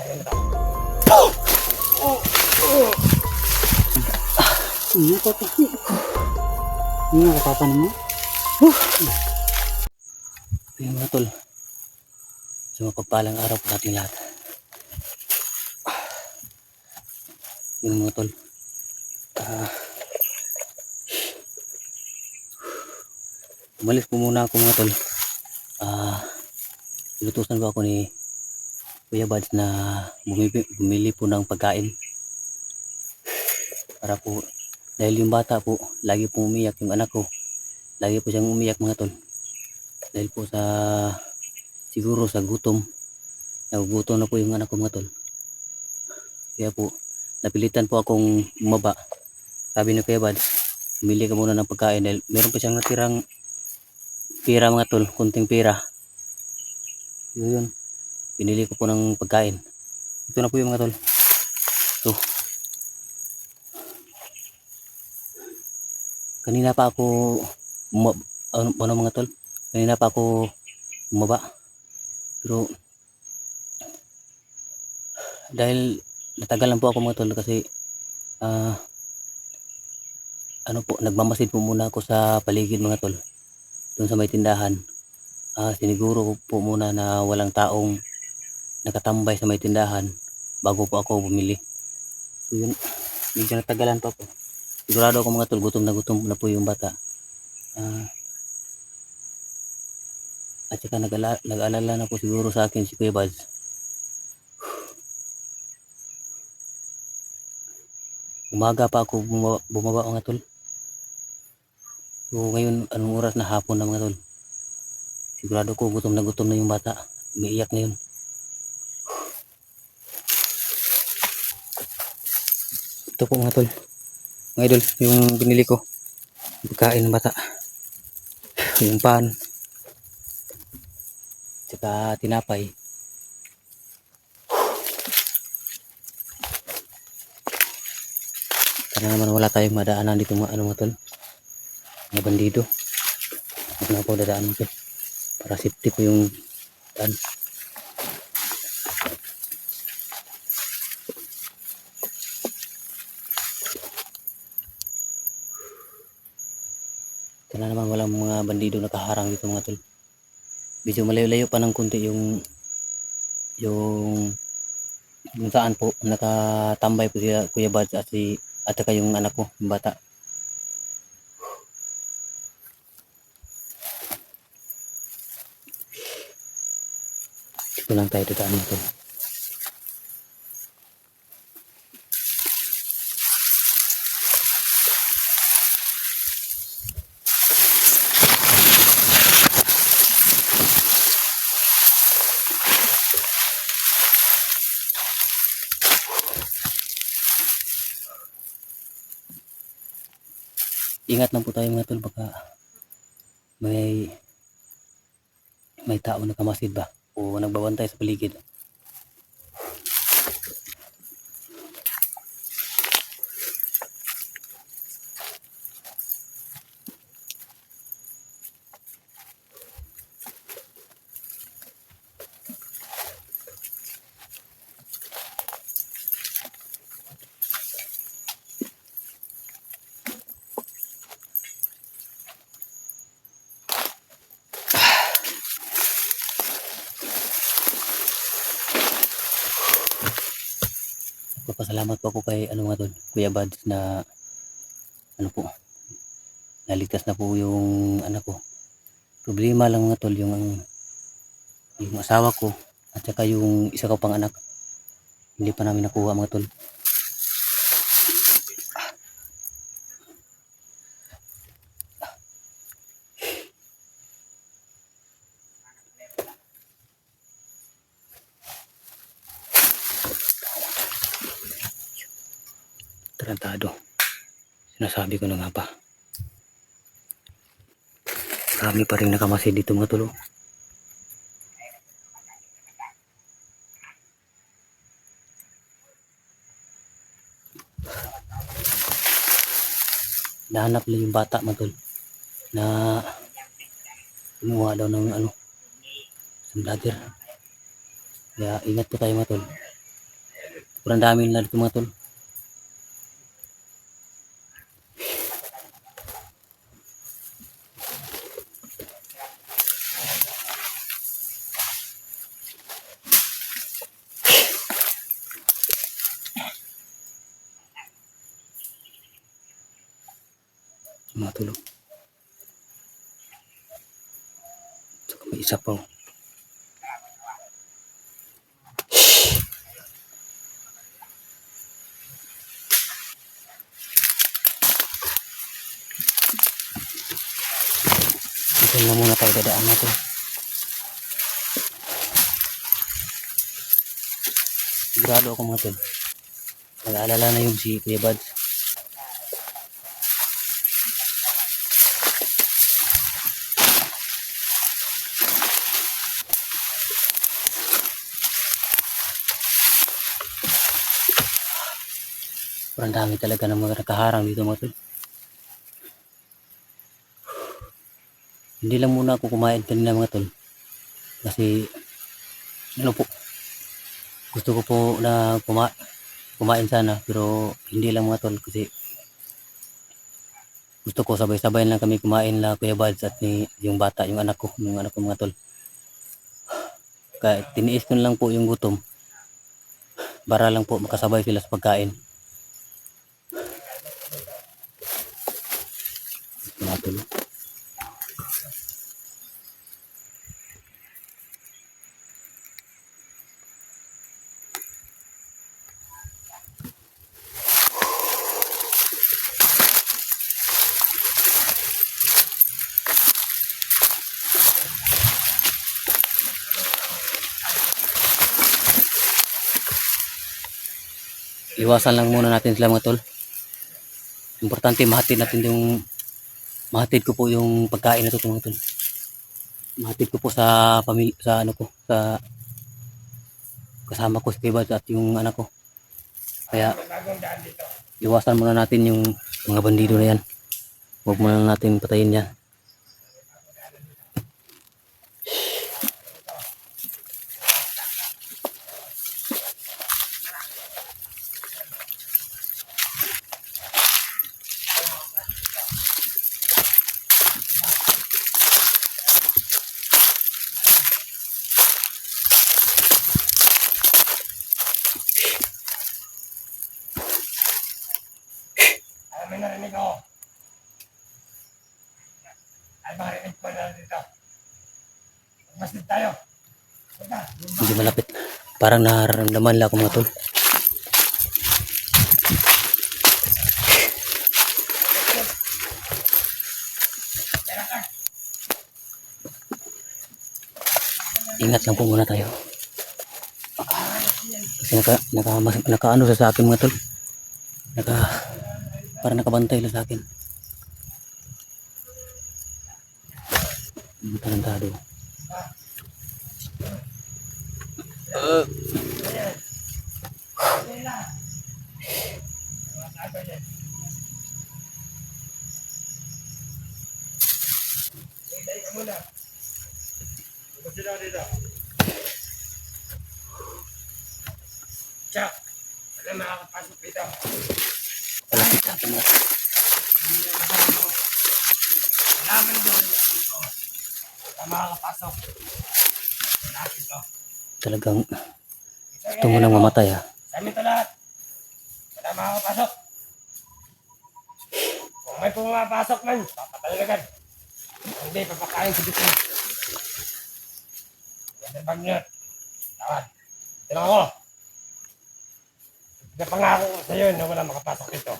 Ini apa sih? Ini apa mo? Yung mga tol, sa mapagpalang araw po natin lahat. Yung mga tol, umalis po muna ako mga tol. Ilutusan ko ako ni Kuya Bads na bumili po ng pagkain. Para po, dahil yung bata po, lagi po umiyak yung anak ko. Lagi po siyang umiyak mga tol. Dahil po siguro sa gutom. Nagugutom na po yung anak ko mga tol. Kaya po, napilitan po akong bumaba. Sabi ni Kuya Bads, bumili ka muna ng pagkain dahil meron pa siyang natirang pera mga tol, kunting pera. Yun. Pinili ko po ng pagkain. Ito na po yung mga tol. Ito. Kanina pa ako ano mga tol? Kanina pa ako bumaba. Pero dahil natagalan po ako mga tol kasi nagmamasid po muna ako sa paligid mga tol. Doon sa may tindahan. Siniguro ko po muna na walang taong nakatambay sa may tindahan bago po ako bumili. So yun, medyo natagalan pa po. Sigurado ako mga tol, gutom na po yung bata. At saka nag-alala na po siguro sa akin si Kuya Bads. Umaga pa ako bumaba mga tol. So ngayon, anong oras na? Hapon na mga tol. Sigurado ko gutom na yung bata. Umiiyak na yun. Ito po mga tol. Mga idol, yung binili ko. Pagkain ng bata. Yung pan. Tsaka tinapay. Sana naman wala tayong madaanan dito mga tol. Mga bandido. Huwag na po dadaanan ko. Para safety po yung daan. Sana naman walang mga bandido nakaharang dito mga tol. Medyo malayo-layo pa ng kunti yung saan po nakatambay po si Kuya Bads at saka yung anak ko, yung bata. Dito lang tayo dadaan mga tol. Ingat lang po tayo mga tol, baka may tao nakamasid ba o nagbabantay sa paligid. Papasalamat po ako kay mga tol, Kuya Bads na naligtas na po yung anak ko. Problema lang mga tol yung asawa ko at saka yung isa ko pang anak. Hindi pa namin nakuha mga tol. Tarantado. Sinasabi ko na nga pa. Marami pa rin nakamasid dito mga tol. Nahanap lang yung bata mga tol na kumuha daw ng isang vlogger. Kaya ingat po tayo mga tol. Sobrang dami nila dito mga tol. Mga tol. Saka may isa pa. Ito na muna tayo dadaan natin. Sigurado ako mga tol. Nag-aalala na yung si Kuya Bads. Sobrang dami talaga ng mga nakaharang dito mga tol. Hindi lang muna ako kumain kanina mga tol. Kasi ano po, gusto ko po na kumain sana pero hindi lang mga tol kasi gusto ko sabay-sabay lang kami kumain la Kuya Bads at ni yung bata, yung anak ko mga tol. Kaya tiniis ko na lang po yung gutom para lang po makasabay sila sa pagkain. Mga tol. Iwasan lang muna natin sila mga tol. Importante mahatid ko po yung pagkain na to mga tol. Mahatid ko po sa pamilya, sa ano ko, sa kasama ko si Kuya at yung anak ko. Kaya iwasan muna natin yung mga bandido na yan. Huwag muna natin patayin yan. May narinig ako. Ay, marinig ko na dito. Magmasid tayo. Hindi malapit. Parang nararamdaman lang ako mga tol. Ingat lang po muna tayo. Kasi naka ano sa akin mga tol. Parang nakabantay lang sa akin. Tarantado. Hintay ka muna. Magmasid ako dito. Chuck, wala makakapasok dito. Palapit sa akin mga tol. Kailangan doon dito. Wala makakapasok. Wala dito. Talagang gusto mo nang mamatay ha. Sa amin ito lahat. Wala makakapasok. Kung may pumapasok man, papatay agad. Hindi, papakain sa dito. Yan ang bagnot. Tawad. Ito lang ako. Napangako ko sa'yo na wala makapasok dito.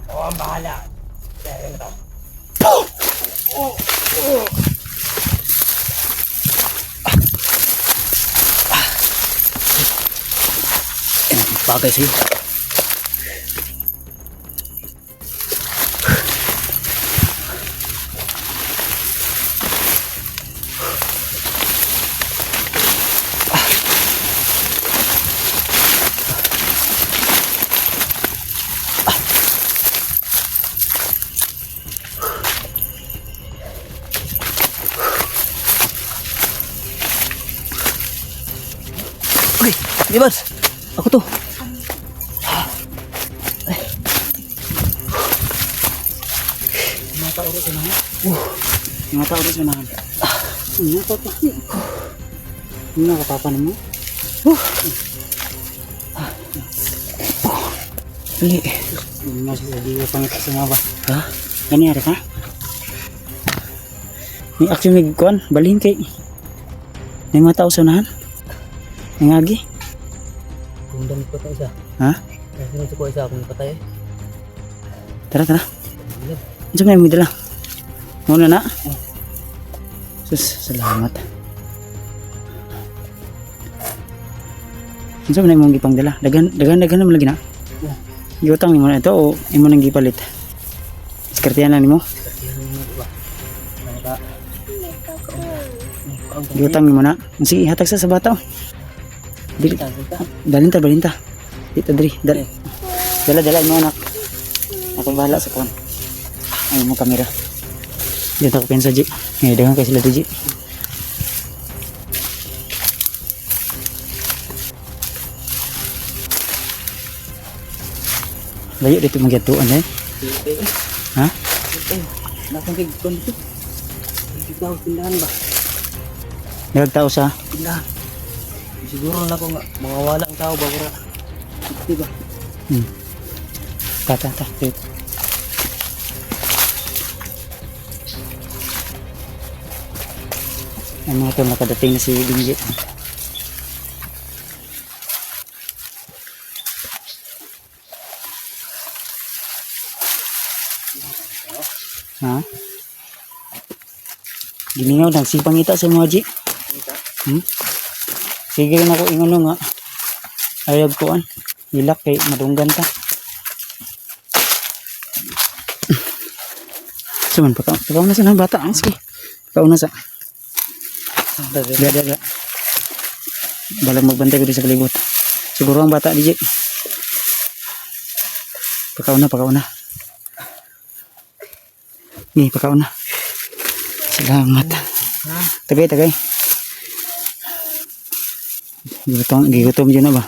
Ako ang bahala. Kaya rin ito. Bagay sa'yo. Uy, di Bads. Ako to. Mata ulit na. Mata ulit na. Ini apa tuh? Ini apa naman? Dali. Ini masih jadi pangkat semua ba? Ha? Gani ada ka? Ni action ni kon balhin kay. Ni mata usahan. Ngagi. Kundang ko ta isa. Ha? Sino ko isa akong patay. Tara tara. Unsa may mo dala? Muna na. Sus, salamat. Unsa man imong gipang dala? Dagan naman lagi na. Giutang nimo na ito o imo nang gipalit? Diskartehan lang nimo. Giutang nimo na. Sige, hatag sa bata. Dili. Balinta. Dito diri. Dala mo anak. Ako bahala sa kon. Ay mo kamera. Dito ko pensa Ji. Dagan kay sila Ji. Layo dito magyatuan eh. Ha? Nakang kay kon dito. Ikaw tindahan ba? Nagtao sa Tindahan. Siguro na ko nga mawawala ang tao ba kura. Diba? Tata. Ang mga ito nakadating na si Binjit. Ha? Giningaw nagsipangita sa mga Ji. Sige na ko ingon nga. Ayag ko an. Ilak kay madunggan ta. Suman pakaw na sa nang bata. Sige. Pakaw na sa. Dada. Balang magbantay ko di sa palibot. Siguro ang bata di Ji. Pakaw na. Ni pakaw na. Salamat. Tagay. Gigutom dyan na ba?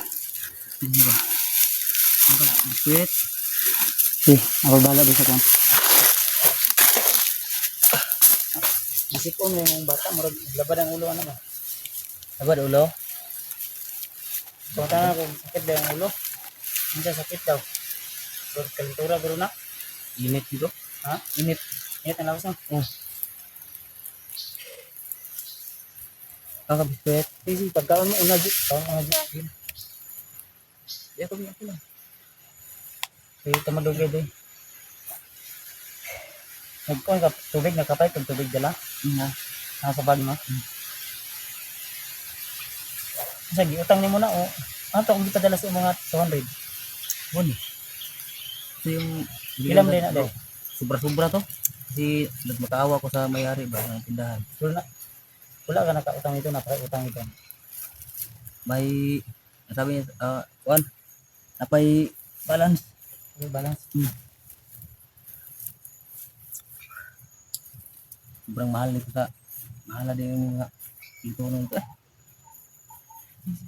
Hindi ba? Sweet. Sige, ako bala di sa kon. Isip ko may mong bata, murag labad ang ulo ano ba? Labad ulo? Punta na kung sakit ba ang ulo? Hindi sakit daw. Kalentura bro na? Init dito? Ha? Init ang lakas na? Kakabiskwet. Sige, pagkaon mo una Ji. Kaon mo una Ji. Di ako lang. Sige, tamadugay din. Nagkuhan ka tubig, nakapay kung tubig dala. Nasa bag mo. Sige, utang niyo muna o. Ano to, kung di pa dala sa mga 200? Buni. Ito yung Ilam din na daw. sobra-sobra to. Kasi nagmakaawa ko sa may-ari ba ng tindahan. Wala ka nakautang ito, nakautang ito. May sabi niya kuan napay balance. Okay, balance. Sobrang mahal nito mahal na din yung mga ito nung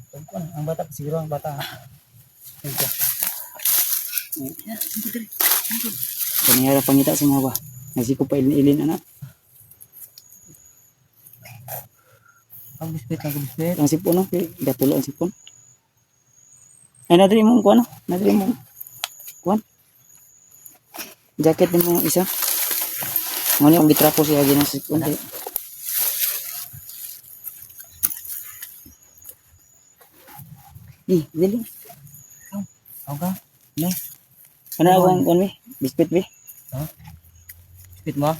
Pagkuhan, ang bata, siguro ang bata. Ito. Kaniyara pangita sa mga ba? Nagsiko pa ilin anak. ang biskwit. Ang sipon no, gatulo ang sipon. Ay nadiri mo kuan no? Nadiri mo kuan. Jacket din mo isa. Ngani ang gitrapo siya ginang sipon. Dili. Okay. Ne. Kana ang kuan mi? Biscuit bi. Biskwit mo.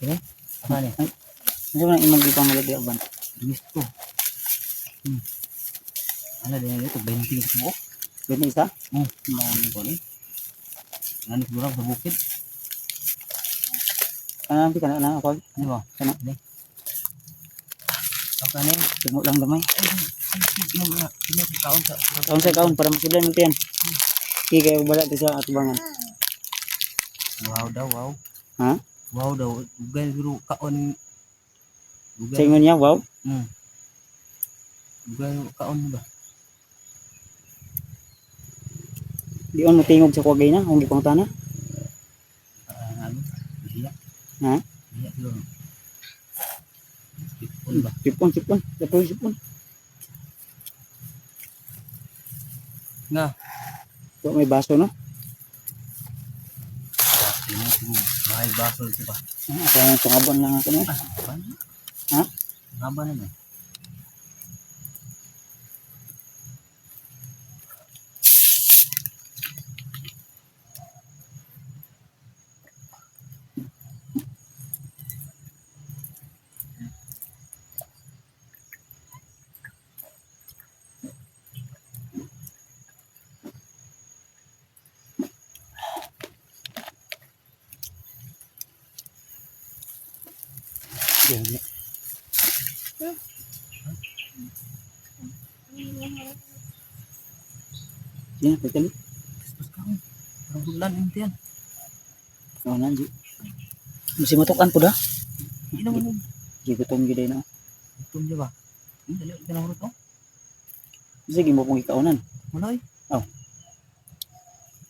Okay. Apa ni? Ano man imong gipamalagi aban? Gusto. Ano din ito 20 mo. Dili isa. Dami ko ni. Nani siguro sa bukid. Kana bi kana na ako. Ano ba? Kana Ni. Apa ni? tumo lang gamay. Ini kaon sa Kaon sa kaon para masudlan mo tiyan. Kaya bala ti sa atubangan. wow daw, wow. Ha? Wow daw. Ugay biro kaon. Sa ingon niya, wow. Ugay kaon ba? Di on mo tingog sa kuwagay na, kung gipang tana. Ano? Iya. Ha? Iya siguro. Ipon ba? Sipon, sipon. Dapat sipon. Nga. So, may baso, no? Tingnan. May basol siya ba? Kaya tungabon lang ako, no? Ha? Haba naman. Yan. Yan, pagkali. Tapos kaon. Parang bulan hindi yan. Oo, nandiyo. Masi matukan po da. Hindi naman yun. Di gutom gid na. Ito niya ba? Dali, tinahurot to. Sige mo pong ikaunan. Wala eh.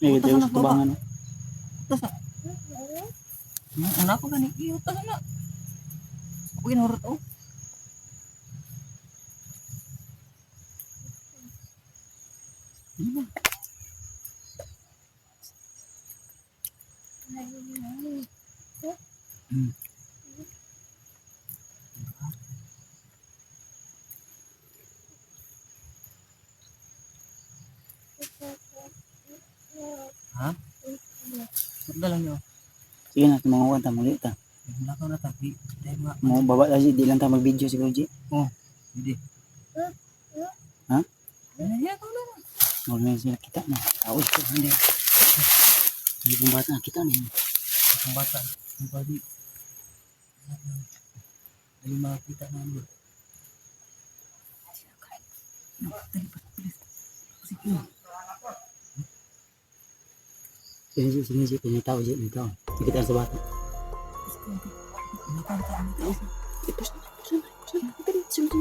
Ay, Utas Diyos na, tubangan. No? Utas na. Anak ko gani. Utas na. Ako ginahurot to. Ano ba? Hmm. Ha? Magda lang yun. Sige na, mga kanta, muli ta. Nakaw na tabi. Dahil nga. Mga baba lagi, di lang ta mag-video siguro, G. Hindi. Ha? Ano ko na. Huwag na sila kita na. Awis ko, hindi. Hindi pong bata, kita na yun. Ang bata. Ang body. Dali makakita na ano. Sige, may tao, G, may tao. Kita sa bata. Sige.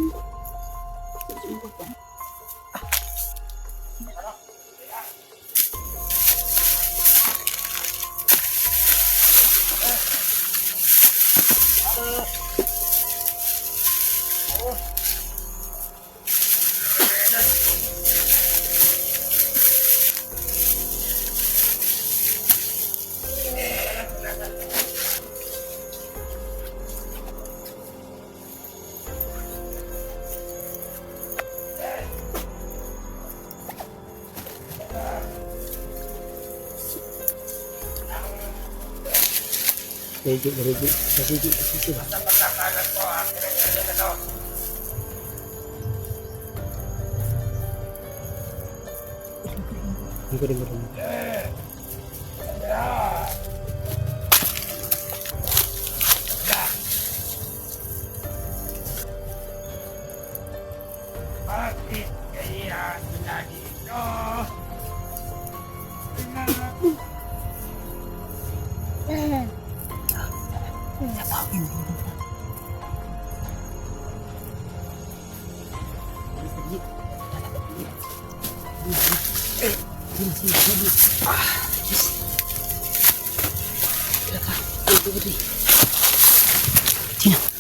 Pagkakalat ko, pinagyan na to. Hindi ko rin mo rin. Bakit kaya lagi ito? Sino?